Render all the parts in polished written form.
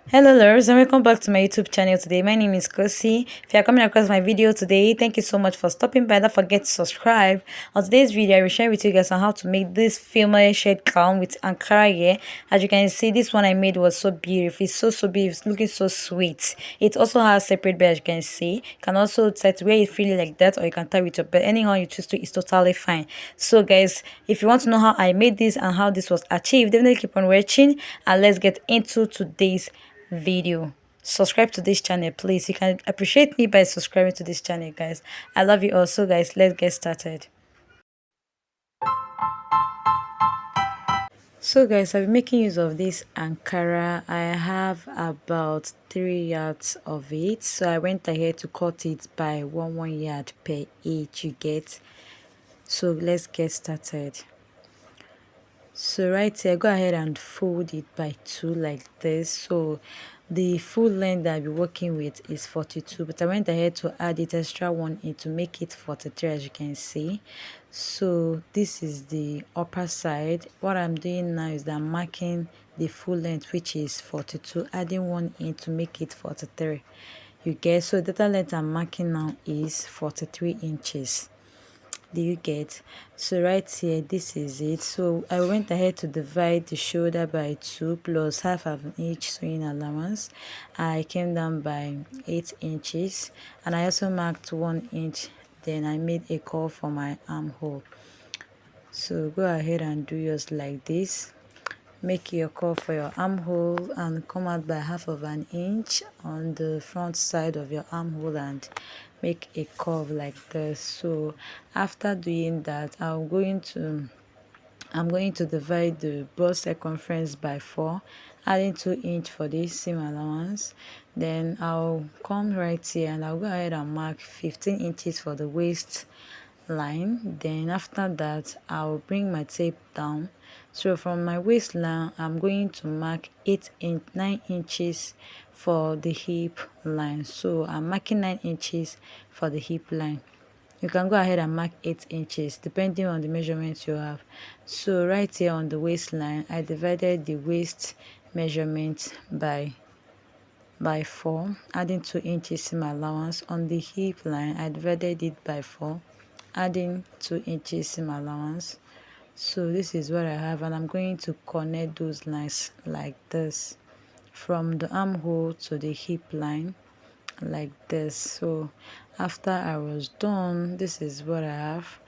Hello, lovers, and welcome back to my YouTube channel today. My name is Kosi. If you are coming across my video today, thank you so much for stopping by. Don't forget to subscribe. On today's video, I will share with you guys on how to make this female shade crown with Ankara hair. As you can see, this one I made was so beautiful. It's so beautiful. It's looking so sweet. It also has separate bed, as you can see. You can also set wear it freely like that, or you can tie with your belt. Anyhow you choose to is totally fine. So, guys, if you want to know how I made this and how this was achieved, definitely keep on watching, and let's get into today's video. Subscribe to this channel, please. You can appreciate me by subscribing to this channel, guys. I love you also, guys. Let's get started. So, guys, I'll be making use of this Ankara. I have about 3 yards of it, so I went ahead to cut it by one yard per each, you get. So let's get started. So right here, go ahead and fold it by 2 like this. So the full length that I'll be working with is 42, but I went ahead to add it extra 1 in to make it 43, as you can see. So this is the upper side. What I'm doing now is that I'm marking the full length, which is 42, adding 1 in to make it 43. You get, so the data length I'm marking now is 43 inches. Do you get? So right here, this is it. So I went ahead to divide the shoulder by 2 plus half of an inch sewing allowance. I came down by 8 inches, and I also marked 1 inch. Then I made a curve for my armhole. So go ahead and do yours like this. Make your curve for your armhole and come out by half of an inch on the front side of your armhole and make a curve like this. So after doing that, I'm going to divide the bust circumference by 4, adding 2 inch for this seam allowance. Then I'll come right here and I'll go ahead and mark 15 inches for the waist line. Then after that, I'll bring my tape down. So from my waistline, I'm going to mark 9 inches for the hip line. So I'm marking 9 inches for the hip line. You can go ahead and mark 8 inches depending on the measurements you have. So right here on the waistline, I divided the waist measurement by 4, adding 2 inches seam allowance. On the hip line, I divided it by 4, adding 2 inches seam allowance. So this is what I have, and I'm going to connect those lines like this from the armhole to the hip line like this. So after I was done, this is what I have,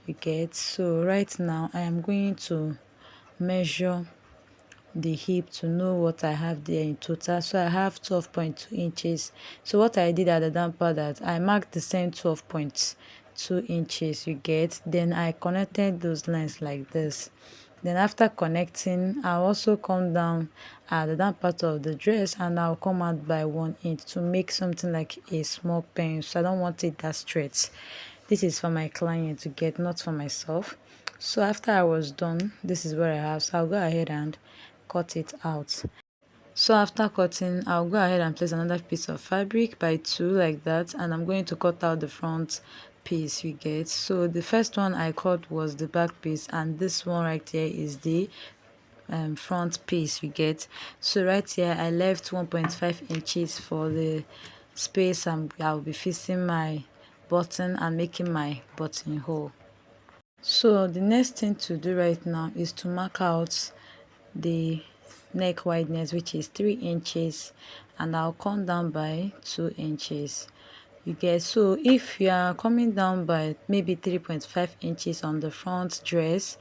you get. So right now I am going to measure the hip to know what I have there in total. So I have 12.2 inches. So what I did at the down part, that I marked the same 12.2 inches, you get. Then I connected those lines like this. Then after connecting, I'll also come down at the down part of the dress and I'll come out by 1 inch to make something like a small pen. So I don't want it that straight. This is for my client to get, not for myself. So after I was done, this is what I have. So I'll go ahead and cut it out. So after cutting, I'll go ahead and place another piece of fabric by 2 like that, and I'm going to cut out the front piece, you get. So the first one I cut was the back piece, and this one right here is the front piece, you get. So right here I left 1.5 inches for the space I'll be fixing my button and making my buttonhole. So the next thing to do right now is to mark out the neck wideness, which is 3 inches, and I'll come down by 2 inches, you get. So if you are coming down by maybe 3.5 inches on the front dress,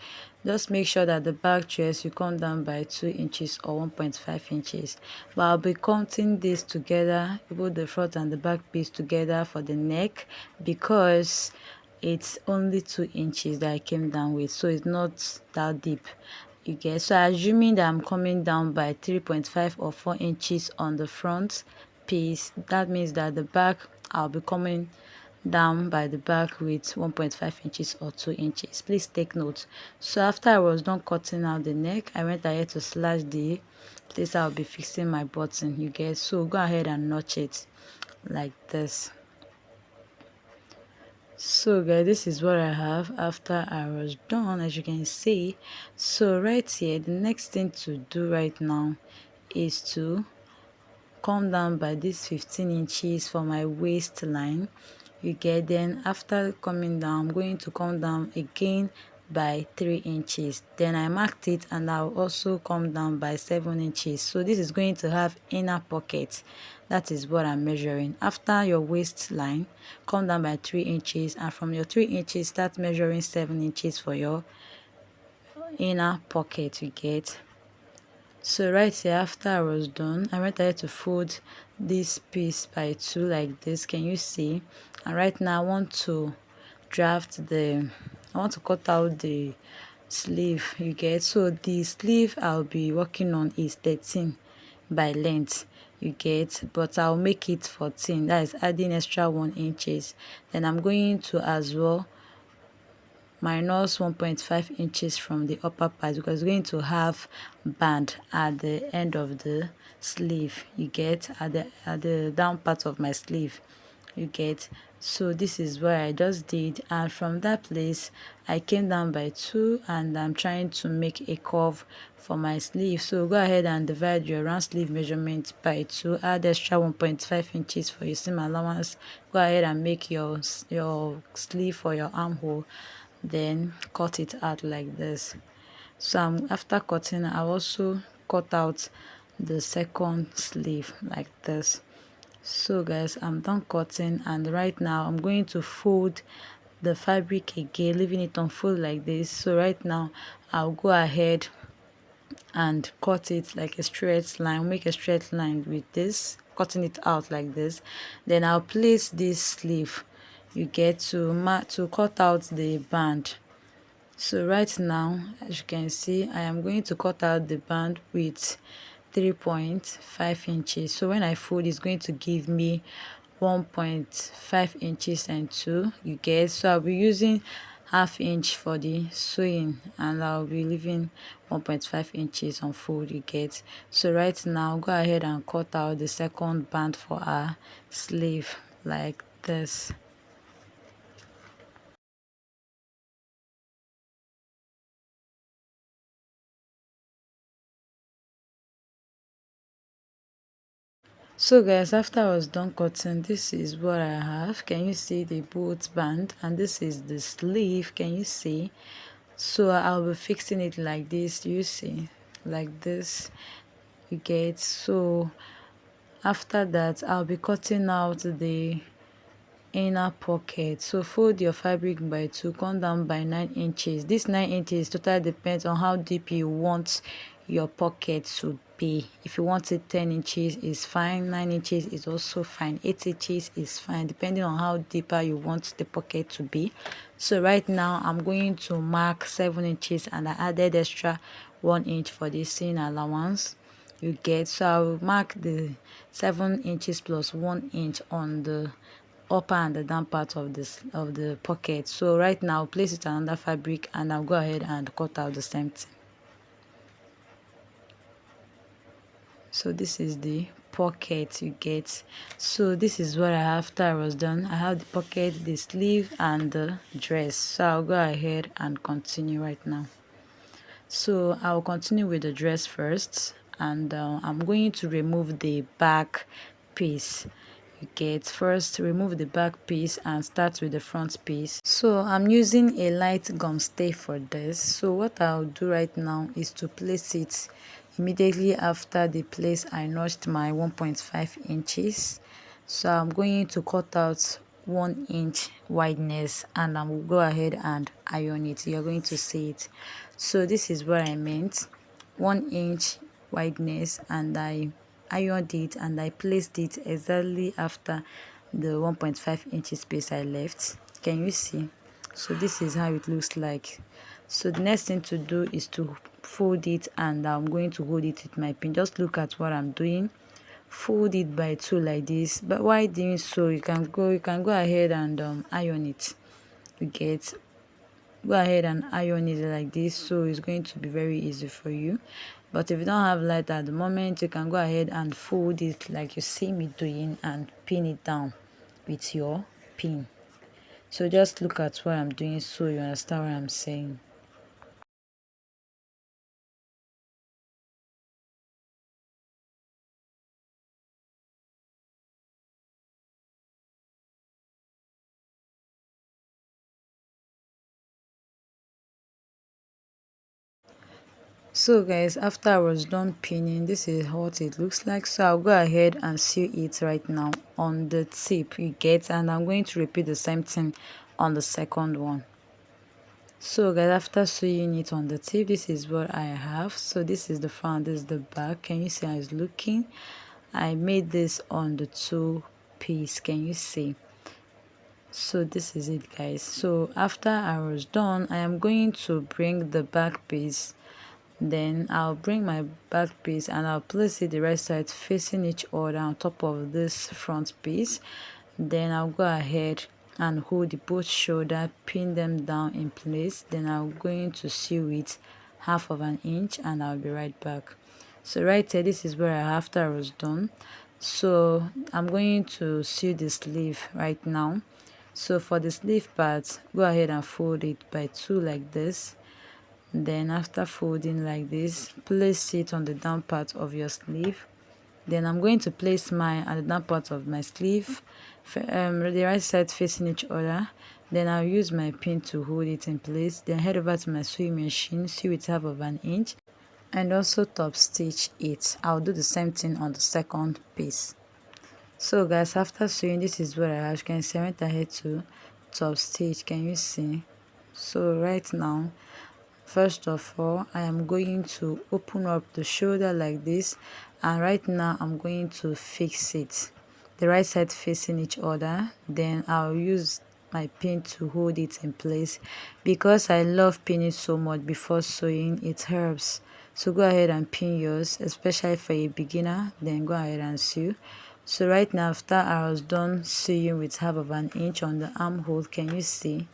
just make sure that the back dress you come down by 2 inches or 1.5 inches. But I'll be counting this together, both the front and the back piece together for the neck, because it's only 2 inches that I came down with, so it's not that deep, you get. So assuming that I'm coming down by 3.5 or 4 inches on the front piece, that means that the back I'll be coming down by the back with 1.5 inches or 2 inches. Please take note. So after I was done cutting out the neck, I went ahead to slash the place I'll be fixing my button, you get. So go ahead and notch it like this. So guys, this is what I have after I was done, as you can see. So right here, the next thing to do right now is to come down by this 15 inches for my waistline. You get, then after coming down, I'm going to come down again by 3 inches. Then I marked it, and I'll also come down by 7 inches. So this is going to have inner pocket. That is what I'm measuring. After your waistline, come down by 3 inches, and from your 3 inches start measuring 7 inches for your inner pocket. You get. So right here, after I was done, I went ahead to fold this piece by 2 like this. Can you see? And right now I want to cut out the sleeve. You get. So the sleeve I'll be working on is 13 by length. You get, but I'll make it 14. That is adding extra 1 inches. Then I'm going to as well minus 1.5 inches from the upper part, because it's going to have band at the end of the sleeve. You get, at the down part of my sleeve. You get. So this is what I just did, and from that place I came down by 2, and I'm trying to make a curve for my sleeve. So go ahead and divide your round sleeve measurement by 2, add extra 1.5 inches for your seam allowance. Go ahead and make your sleeve for your armhole, then cut it out like this. So after cutting, I also cut out the second sleeve like this. So guys, I'm done cutting, and right now I'm going to fold the fabric again, leaving it on fold like this. So right now I'll go ahead and cut it like a straight line, make a straight line with this, cutting it out like this. Then I'll place this sleeve, you get, to cut out the band. So right now, as you can see, I am going to cut out the band with 3.5 inches. So when I fold, it's going to give me 1.5 inches and 2, you get. So I'll be using half inch for the sewing, and I'll be leaving 1.5 inches on fold, you get. So right now, go ahead and cut out the second band for our sleeve like this. So guys, after I was done cutting, this is what I have. Can you see the both band? And this is the sleeve. Can you see? So I'll be fixing it like this. You see, like this. You get. So after that, I'll be cutting out the inner pocket. So fold your fabric by 2, come down by 9 inches. This 9 inches totally depends on how deep you want your pocket to be. If you want it 10 inches is fine, 9 inches is also fine, 8 inches is fine, depending on how deeper you want the pocket to be. So right now I'm going to mark 7 inches, and I added extra 1 inch for the seam allowance, you get. So I'll mark the 7 inches plus 1 inch on the upper and the down part of the pocket. So right now I'll place it on another fabric, and I'll go ahead and cut out the same thing. So this is the pocket, you get. So this is what I have after I was done. I have the pocket, the sleeve, and the dress. So I'll go ahead and continue right now. So I'll continue with the dress first, and I'm going to remove the back piece. You get. First remove the back piece and start with the front piece. So I'm using a light gum stay for this. So what I'll do right now is to place it immediately after the place I notched my 1.5 inches. So I'm going to cut out 1 inch wideness, and I will go ahead and iron it. You're going to see it. So this is what I meant, 1 inch wideness, and I ironed it, and I placed it exactly after the 1.5 inches space I left. Can you see? So this is how it looks like. So the next thing to do is to fold it, and I'm going to hold it with my pin. Just look at what I'm doing. Fold it by 2 like this, but while doing so, you can go ahead and iron it. You get. Go ahead and iron it like this, so it's going to be very easy for you. But if you don't have light at the moment, you can go ahead and fold it like you see me doing, and pin it down with your pin. So just look at what I'm doing so you understand what I'm saying. So guys, after I was done pinning, this is what it looks like. So I'll go ahead and sew it right now on the tip you get, and I'm going to repeat the same thing on the second one. So guys, after sewing it on the tip, this is what I have. So this is the front, this is the back. Can you see how it's looking? I made this on the two piece. Can you see? So this is it guys. So after I was done, I am going to bring the back piece. Then I'll bring my back piece and I'll place it the right side facing each other on top of this front piece. Then I'll go ahead and hold the both shoulder, pin them down in place. Then I'm going to sew it 1/2 inch and I'll be right back. So right here, this is where after I was done. So I'm going to sew the sleeve right now. So for the sleeve part, go ahead and fold it by 2 like this. Then after folding like this, place it on the down part of your sleeve. Then I'm going to place mine at the down part of my sleeve, the right side facing each other. Then I'll use my pin to hold it in place. Then head over to my sewing machine, sew it 1/2 inch, and also top stitch it. I'll do the same thing on the second piece. So guys, after sewing, this is what I have. You can see I went ahead to top stitch. Can you see? So right now, first of all, I am going to open up the shoulder like this, and right now I'm going to fix it, the right side facing each other. Then I'll use my pin to hold it in place because I love pinning so much before sewing. It helps. So go ahead and pin yours, especially for a beginner. Then go ahead and sew. So right now, after I was done sewing with 1/2 inch on the armhole, can you see?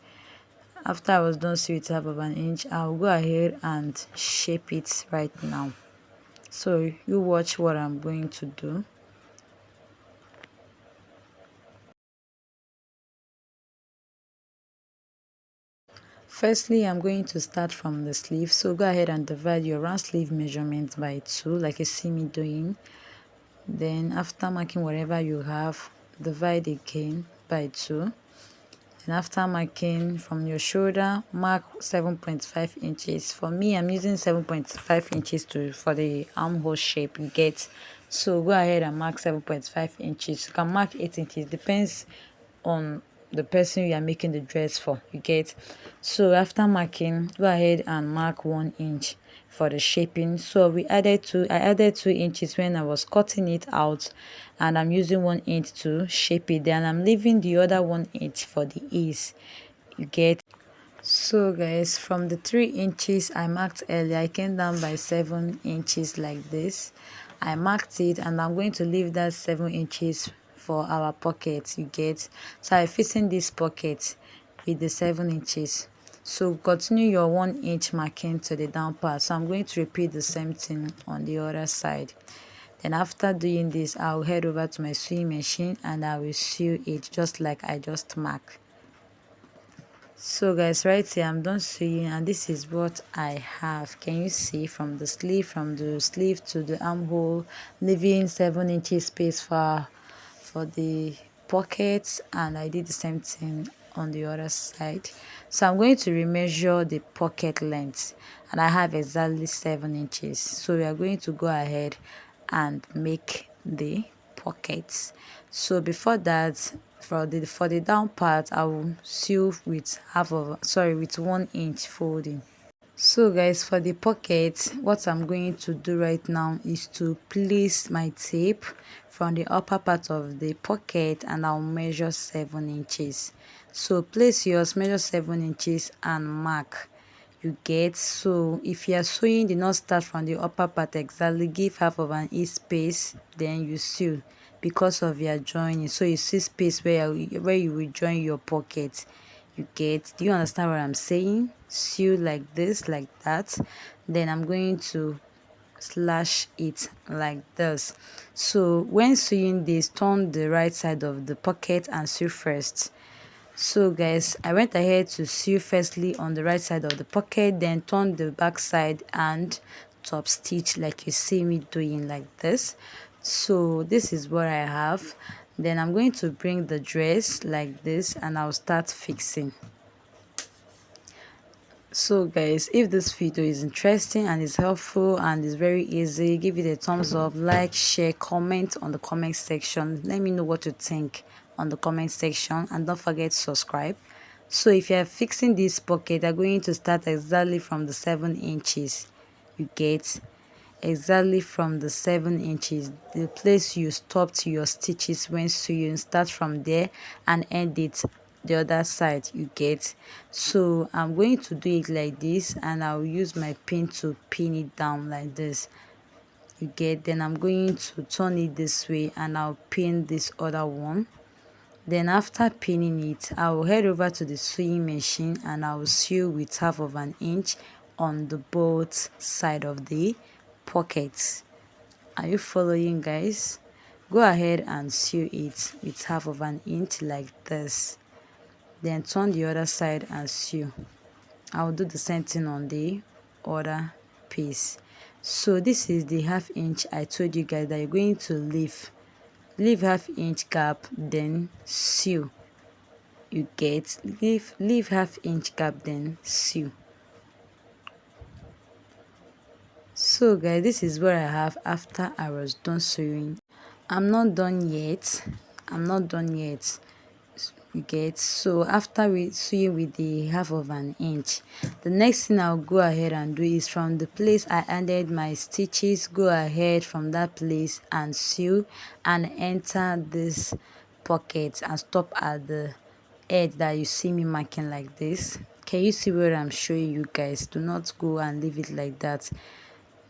After I was done sewing with 1/2 inch, I'll go ahead and shape it right now. So you watch what I'm going to do. Firstly, I'm going to start from the sleeve. So go ahead and divide your round sleeve measurement by 2 like you see me doing. Then after marking whatever you have, divide again by 2. And after marking from your shoulder, mark 7.5 inches. For me, I'm using 7.5 inches for the armhole shape you get. So go ahead and mark 7.5 inches. You can mark 8 inches, depends on the person you are making the dress for, you get. So after marking, go ahead and mark 1 inch for the shaping. So I added 2 inches when I was cutting it out, and I'm using 1 inch to shape it. Then I'm leaving the other 1 inch for the ease, you get. So guys, from the 3 inches I marked earlier, I came down by 7 inches like this. I marked it and I'm going to leave that 7 inches for our pocket, you get. So I fit in this pocket with the 7 inches. So continue your 1 inch marking to the down part. So I'm going to repeat the same thing on the other side. Then after doing this, I'll head over to my sewing machine and I will sew it just like I just marked. So guys, right here I'm done sewing and this is what I have. Can you see? From the sleeve to the armhole, leaving 7 inches space for the pockets, and I did the same thing on the other side. So I'm going to remeasure the pocket length and I have exactly 7 inches. So we are going to go ahead and make the pockets. So before that, for the down part, I will sew with with 1 inch folding. So guys, for the pocket, what I'm going to do right now is to place my tape from the upper part of the pocket and I'll measure 7 inches. So place yours, measure 7 inches and mark, you get. So if you are sewing, do not start from the upper part exactly, give 1/2 inch space, then you sew because of your joining. So you see space where you will join your pocket, you get. Do you understand what I'm saying? Sew like this, like that. Then I'm going to slash it like this. So when sewing this, turn the right side of the pocket and sew first. So guys, I went ahead to sew firstly on the right side of the pocket, then turn the back side and top stitch like you see me doing like this. So this is what I have. Then I'm going to bring the dress like this and I'll start fixing. So guys, if this video is interesting and is helpful and is very easy, give it a thumbs up, like, share, comment on the comment section. Let me know what you think on the comment section, and don't forget to subscribe. So if you are fixing this pocket, you're going to start exactly from the 7 inches. You get exactly from the 7 inches, the place you stopped your stitches when sewing. Start from there and end it the other side. You get. So I'm going to do it like this, and I'll use my pin to pin it down like this. You get. Then I'm going to turn it this way, and I'll pin this other one. Then after pinning it, I will head over to the sewing machine and I will sew with 1/2 inch on the both side of the pockets. Are you following, guys? Go ahead and sew it with 1/2 inch like this. Then turn the other side and sew. I'll do the same thing on the other piece. So this is the 1/2 inch I told you guys that you're going to leave 1/2 inch gap, then sew. You get. Leave 1/2 inch gap, then sew. So guys, this is what I have after I was done sewing. I'm not done yet. I'm not done yet. You get. So after we sewing with the 1/2 inch, the next thing I'll go ahead and do is from the place I ended my stitches, go ahead from that place and sew and enter this pocket and stop at the edge that you see me marking like this. Can you see what I'm showing you guys? Do not go and leave it like that.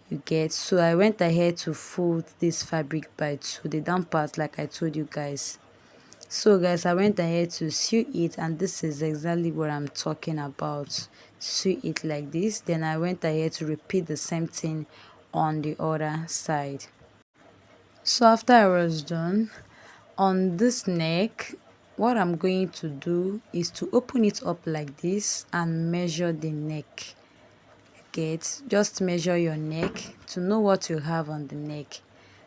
You get. So I went ahead to fold this fabric by 2, the down part, like I told you guys. So guys, I went ahead to sew it, and this is exactly what I'm talking about. Sew it like this. Then I went ahead to repeat the same thing on the other side. So after I was done on this neck, what I'm going to do is to open it up like this and measure the neck. Get. Just measure your neck to know what you have on the neck.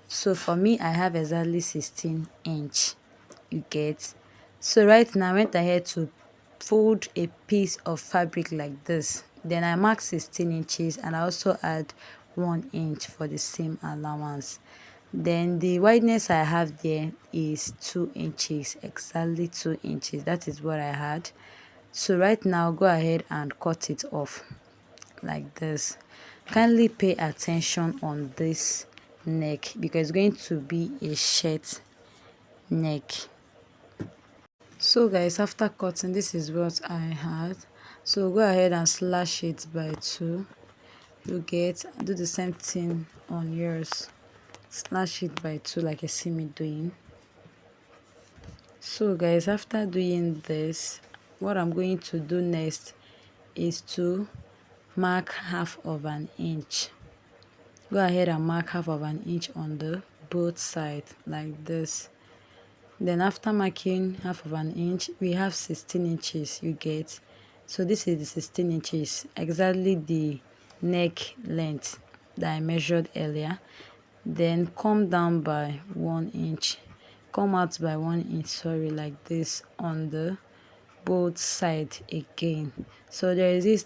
So for me, I have exactly 16 inch. You get. So right now I went ahead to fold a piece of fabric like this. Then I mark 16 inches and I also add 1 inch for the same allowance. Then the wideness I have there is 2 inches, exactly 2 inches. That is what I had. So right now go ahead and cut it off like this. Kindly pay attention on this neck because it's going to be a shirt neck. So guys, after cutting, this is what I had. So go ahead and slash it by 2. You get. Do the same thing on yours. Slash it by 2 like you see me doing. So guys, after doing this, what I'm going to do next is to mark 1/2 inch. Go ahead and mark 1/2 inch on the both sides like this. Then after marking 1/2 inch, we have 16 inches. You get. So this is the 16 inches, exactly the neck length that I measured earlier. Then come down by 1 inch, come out by 1 inch, sorry, like this on the both side again. So there is this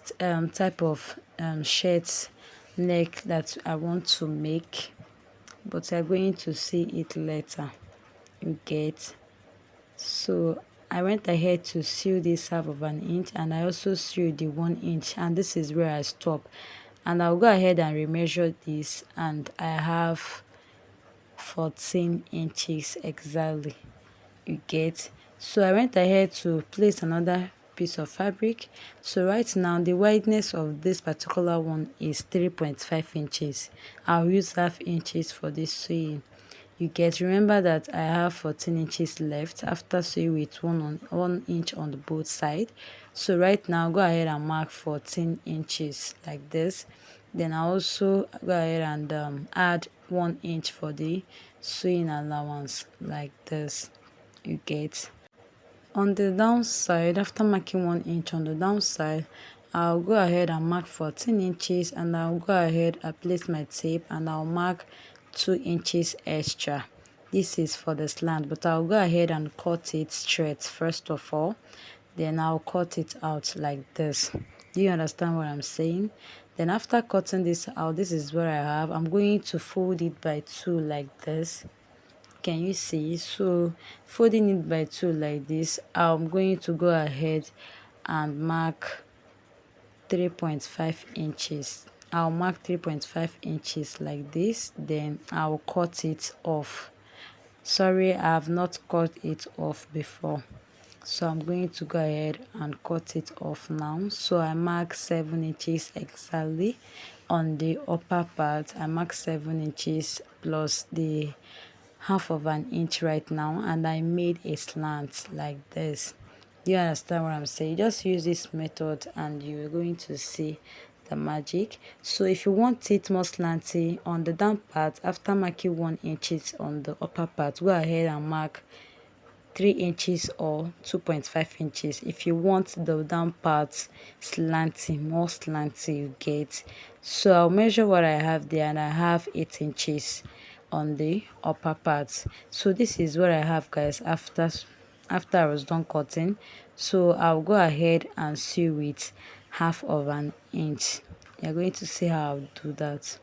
type of shirt neck that I want to make, but you're going to see it later. You get. So I went ahead to sew this 1/2 inch, and I also sewed the 1 inch, and this is where I stop. And I'll go ahead and remeasure this, and I have 14 inches exactly. You get. So I went ahead to place another piece of fabric. So right now the wideness of this particular one is 3.5 inches. I'll use 1/2 inches for this sewing. You get. Remember that I have 14 inches left after sewing with 1 inch on the both side. So right now go ahead and mark 14 inches like this. Then I also go ahead and add 1 inch for the sewing allowance like this. You get. On the downside, after marking 1 inch on the downside, I'll go ahead and mark 14 inches, and I'll go ahead and place my tape, and I'll mark 2 inches extra. This is for the slant, but I'll go ahead and cut it straight first of all. Then I'll cut it out like this. Do you understand what I'm saying? Then after cutting this out, this is what I have. I'm going to fold it by two like this. Can you see? So folding it by two like this, I'm going to go ahead and mark 3.5 inches. I'll mark 3.5 inches like this, then I'll cut it off. Sorry, I have not cut it off before, so I'm going to go ahead and cut it off now. So I mark 7 inches exactly on the upper part. I mark 7 inches plus the half of an inch right now, and I made a slant like this. Do you understand what I'm saying? Just use this method and you're going to see the magic. So if you want it more slanty on the down part, after marking 1 inches on the upper part, go ahead and mark 3 inches or 2.5 inches. If you want the down part slanty, more slanty, you get. So I'll measure what I have there, and I have 8 inches on the upper part. So this is what I have, guys, after I was done cutting. So I'll go ahead and sew it half of an inch. You're going to see how I'll do that.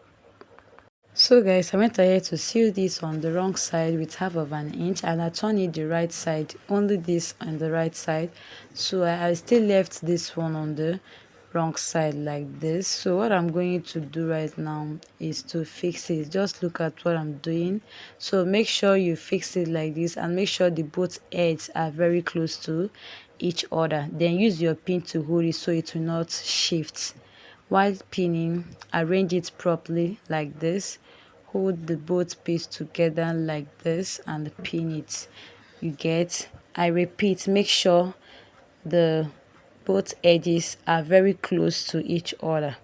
So guys, I went ahead to sew this on the wrong side with half of an inch, and I turned it the right side, only this on the right side. So I still left this one on the wrong side like this. So what I'm going to do right now is to fix it. Just look at what I'm doing. So make sure you fix it like this, and make sure the both edges are very close to each other. Then use your pin to hold it so it will not shift. While pinning, arrange it properly like this. Hold the both pieces together like this and pin it. You get? I repeat, make sure the both edges are very close to each other,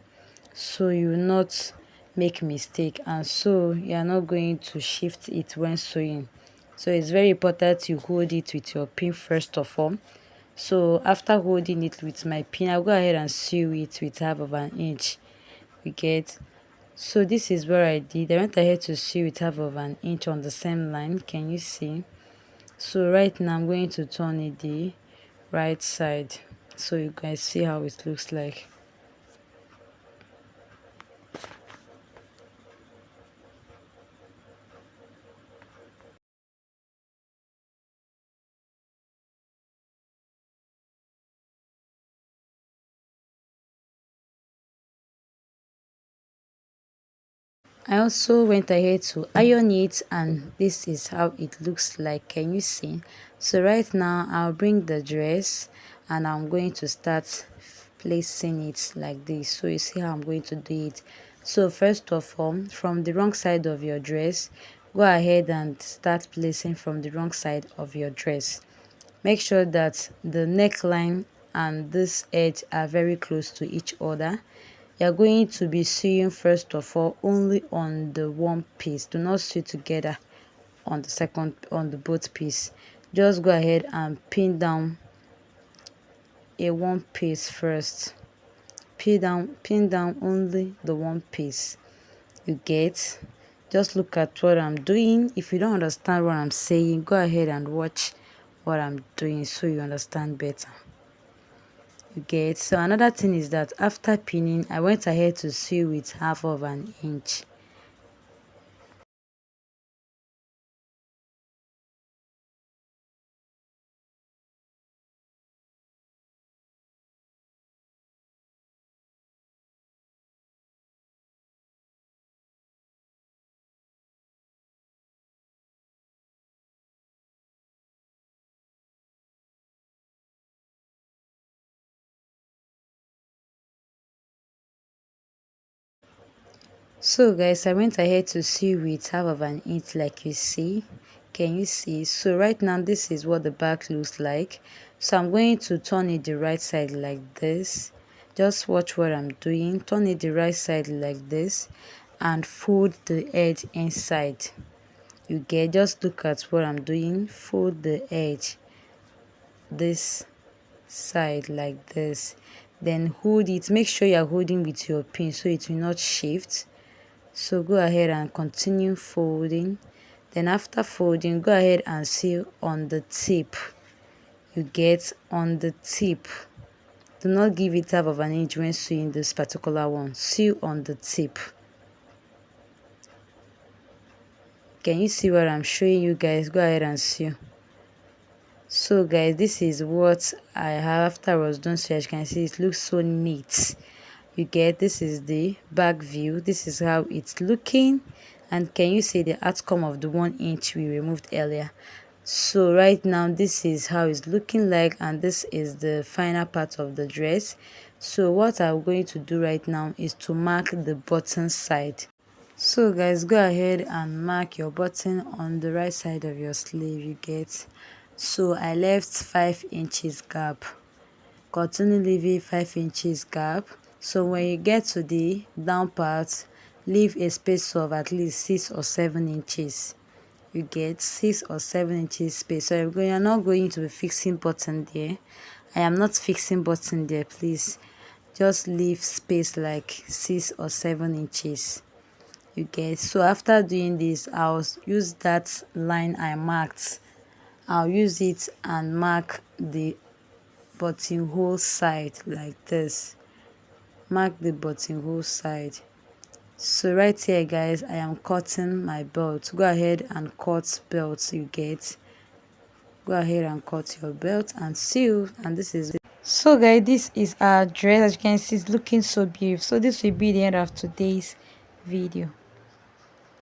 so you will not make mistake, and so you are not going to shift it when sewing. So it's very important you hold it with your pin first of all. So after holding it with my pin, I'll go ahead and sew it with half of an inch. You get? So this is what I did. I went ahead to sew with half of an inch on the same line. Can you see? So right now I'm going to turn it the right side so you guys see how it looks like. I also went ahead to iron it, and this is how it looks like. Can you see? So right now I'll bring the dress and I'm going to start placing it like this. So you see how I'm going to do it. So first of all, from the wrong side of your dress, go ahead and start placing from the wrong side of your dress. Make sure that the neckline and this edge are very close to each other. You're going to be sewing first of all only on the one piece. Do not sew together on the both piece. Just go ahead and pin down a one piece first. Pin down only the one piece. You get? Just look at what I'm doing. If you don't understand what I'm saying, go ahead and watch what I'm doing so you understand better. You get? So another thing is that after pinning, I went ahead to sew with half of an inch. So guys, I went ahead to sew with half of an inch like you see. Can you see? So right now this is what the back looks like. So I'm going to turn it the right side like this. Just watch what I'm doing. Turn it the right side like this and fold the edge inside. You get? Just look at what I'm doing. Fold the edge this side like this. Then hold it. Make sure you're holding with your pin so it will not shift. So go ahead and continue folding. Then after folding, go ahead and sew on the tip. You get? On the tip. Do not give it half of an inch when sewing this particular one. Sew on the tip. Can you see what I'm showing you guys? Go ahead and sew. So guys, this is what I have after I was done. So as you can see, it looks so neat. You get, this is the back view. This is how it's looking. And can you see the outcome of the 1 inch we removed earlier? So right now, this is how it's looking like, and this is the final part of the dress. So what I'm going to do right now is to mark the button side. So guys, go ahead and mark your button on the right side of your sleeve. You get, so I left 5 inches gap. Continue leaving 5 inches gap. So when you get to the down part, leave a space of at least 6 or 7 inches. You get 6 or 7 inches space. So you're not going to be fixing button there. I am not fixing button there, please. Just leave space like 6 or 7 inches. You get, so after doing this, I'll use that line I marked. I'll use it and mark the buttonhole side like this. Mark the buttonhole side. So right here guys, I am cutting my belt. Go ahead and cut belts. You get, go ahead and cut your belt and sew. And this is it. So guys, this is our dress. As you can see, it's looking so beautiful. So this will be the end of today's video.